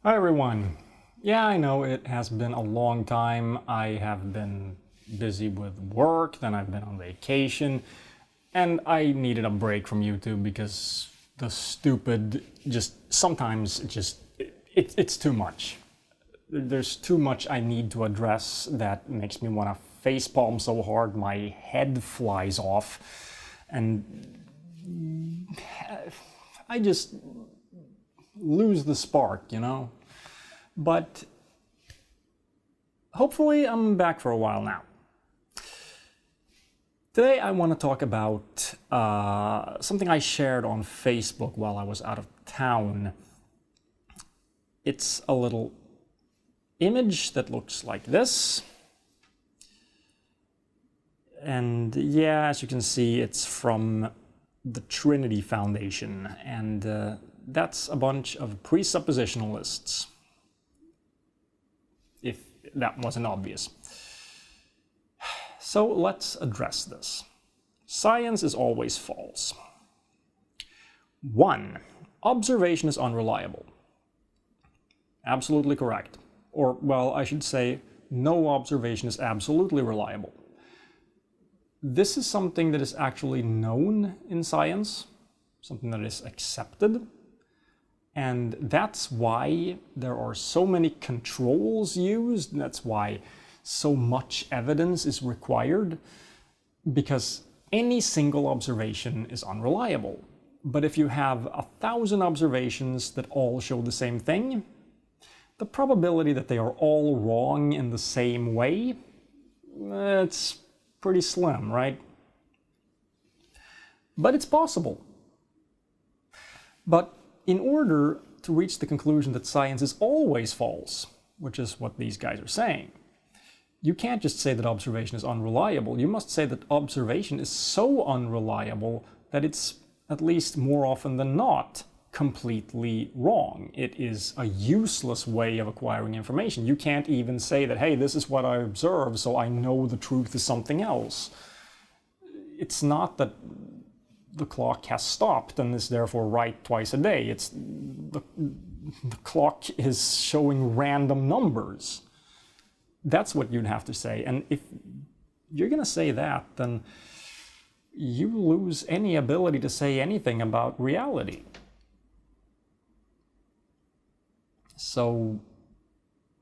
Hi everyone. Yeah, I know it has been a long time. I have been busy with work, then I've been on vacation, and I needed a break from YouTube because the stupid sometimes it's too much. There's too much I need to address that makes me want to facepalm so hard my head flies off, and I just lose the spark. But hopefully I'm back for a while now. Today I want to talk about something I shared on Facebook while I was out of town. It's a little image that looks like this. And yeah, as you can see, it's from the Trinity Foundation, and that's a bunch of presuppositionalists, if that wasn't obvious. So let's address this. Science is always false. 1. Observation is unreliable. Absolutely correct. Or, well, I should say, no observation is absolutely reliable. This is something that is actually known in science, something that is accepted. And that's why there are so many controls used. That's why so much evidence is required, because any single observation is unreliable. But if you have 1,000 observations that all show the same thing, the probability that they are all wrong in the same way, it's pretty slim, right? But it's possible. But in order to reach the conclusion that science is always false, which is what these guys are saying, you can't just say that observation is unreliable. You must say that observation is so unreliable that it's, at least more often than not, completely wrong. It is a useless way of acquiring information. You can't even say that, hey, this is what I observed, so I know the truth is something else. It's not that the clock has stopped and is therefore right twice a day. It's the clock is showing random numbers. That's what you'd have to say. And if you're going to say that, then you lose any ability to say anything about reality. So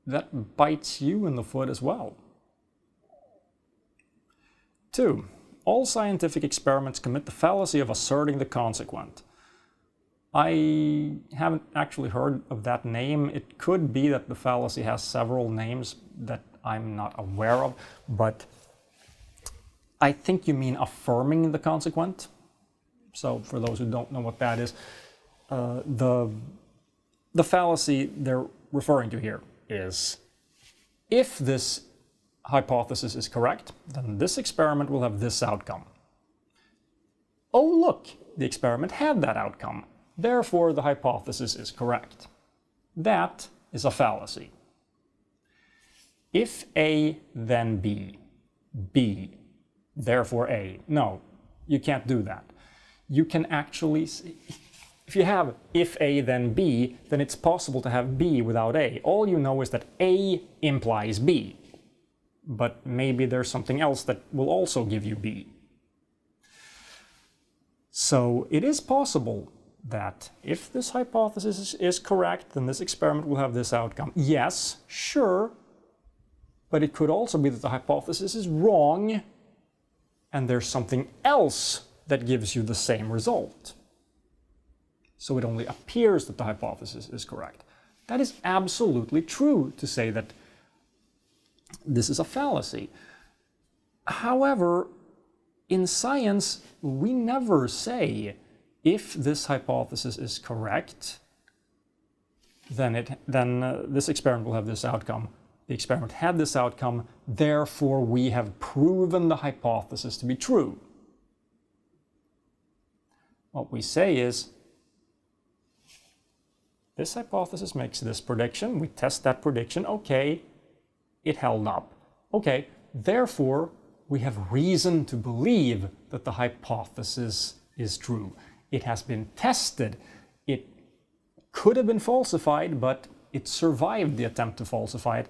that bites you in the foot as well. 2. All scientific experiments commit the fallacy of asserting the consequent. I haven't actually heard of that name. It could be that the fallacy has several names that I'm not aware of, but I think you mean affirming the consequent. So for those who don't know what that is, the fallacy they're referring to here is, if this hypothesis is correct, then this experiment will have this outcome. Oh, look, the experiment had that outcome. Therefore, the hypothesis is correct. That is a fallacy. If A, then B, B, therefore A. No, you can't do that. You can actually, if you have if A, then B, then it's possible to have B without A. All you know is that A implies B. But maybe there's something else that will also give you B. So it is possible that if this hypothesis is correct, then this experiment will have this outcome. Yes, sure, but it could also be that the hypothesis is wrong and there's something else that gives you the same result. So it only appears that the hypothesis is correct. That is absolutely true to say that this is a fallacy. However, in science, we never say, if this hypothesis is correct, then this experiment will have this outcome. The experiment had this outcome, therefore we have proven the hypothesis to be true. What we say is, this hypothesis makes this prediction, we test that prediction, okay, it held up. Okay, therefore, we have reason to believe that the hypothesis is true. It has been tested. It could have been falsified, but it survived the attempt to falsify it,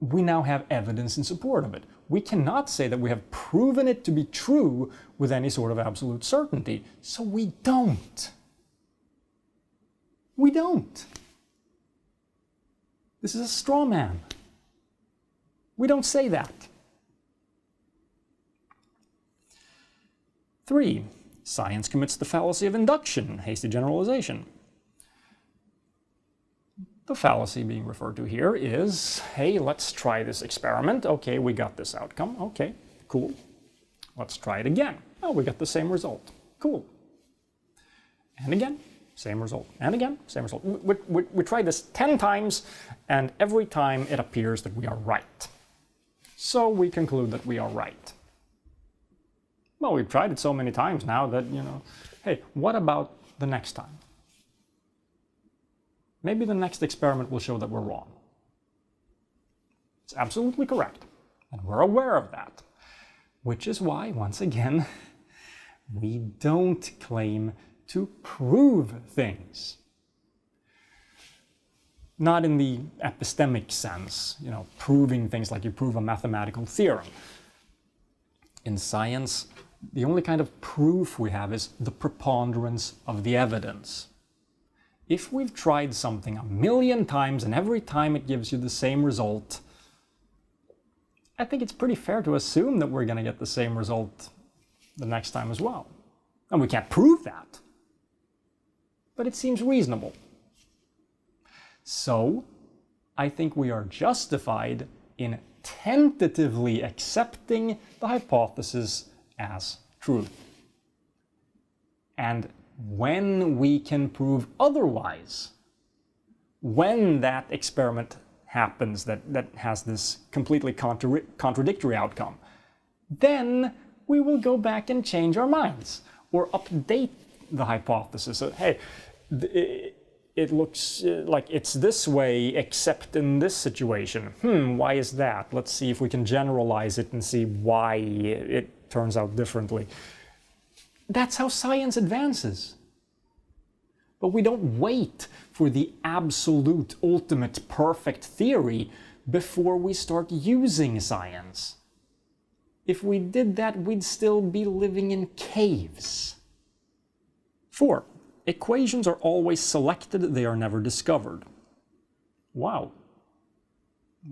we now have evidence in support of it. We cannot say that we have proven it to be true with any sort of absolute certainty, so we don't. We don't. This is a straw man. We don't say that. 3. Science commits the fallacy of induction, hasty generalization. The fallacy being referred to here is, hey, let's try this experiment. Okay, we got this outcome. Okay, cool. Let's try it again. Oh, we got the same result. Cool. And again, same result. And again, same result. We tried this 10 times, and every time it appears that we are right. So we conclude that we are right. Well, we've tried it so many times now that, hey, what about the next time? Maybe the next experiment will show that we're wrong. It's absolutely correct, and we're aware of that. Which is why, once again, we don't claim to prove things. Not in the epistemic sense, proving things like you prove a mathematical theorem. In science, the only kind of proof we have is the preponderance of the evidence. If we've tried something 1,000,000 times and every time it gives you the same result, I think it's pretty fair to assume that we're going to get the same result the next time as well. And we can't prove that, but it seems reasonable. So, I think we are justified in tentatively accepting the hypothesis as truth. And when we can prove otherwise, when that experiment happens that has this completely contradictory outcome, then we will go back and change our minds or update the hypothesis. So, hey, it looks like it's this way except in this situation. Why is that? Let's see if we can generalize it and see why it turns out differently. That's how science advances. But we don't wait for the absolute, ultimate, perfect theory before we start using science. If we did that, we'd still be living in caves. 4. Equations are always selected, they are never discovered. Wow.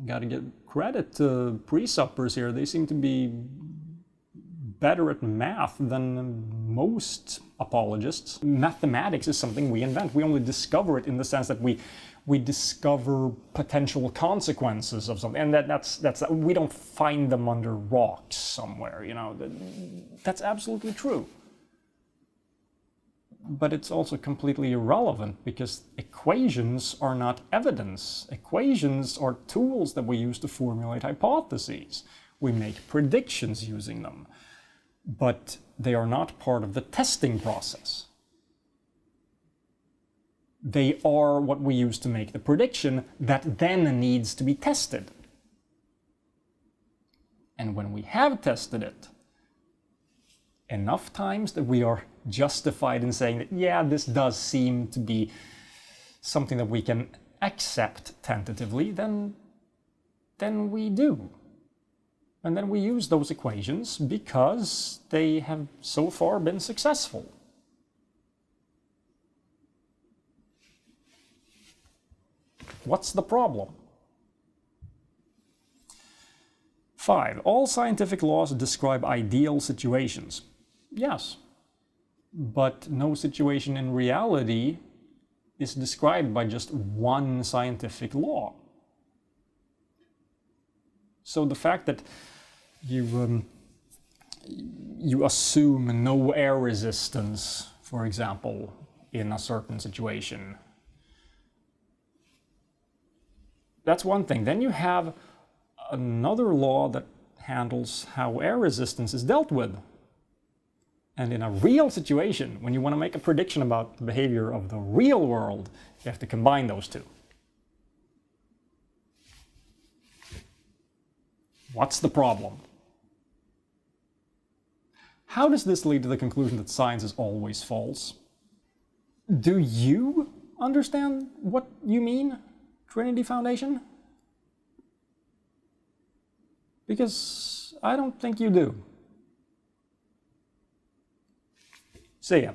Gotta give credit to pre-suppers here. They seem to be better at math than most apologists. Mathematics is something we invent. We only discover it in the sense that we discover potential consequences of something, and that's we don't find them under rocks somewhere. That's absolutely true. But it's also completely irrelevant because equations are not evidence. Equations are tools that we use to formulate hypotheses. We make predictions using them. But they are not part of the testing process. They are what we use to make the prediction that then needs to be tested. And when we have tested it enough times that we are justified in saying that, yeah, this does seem to be something that we can accept tentatively, then we do. And then we use those equations because they have so far been successful. What's the problem? 5. All scientific laws describe ideal situations. Yes, but no situation in reality is described by just one scientific law. So the fact that you assume no air resistance, for example, in a certain situation, that's one thing. Then you have another law that handles how air resistance is dealt with. And in a real situation, when you want to make a prediction about the behavior of the real world, you have to combine those two. What's the problem? How does this lead to the conclusion that science is always false? Do you understand what you mean, Trinity Foundation? Because I don't think you do. See ya.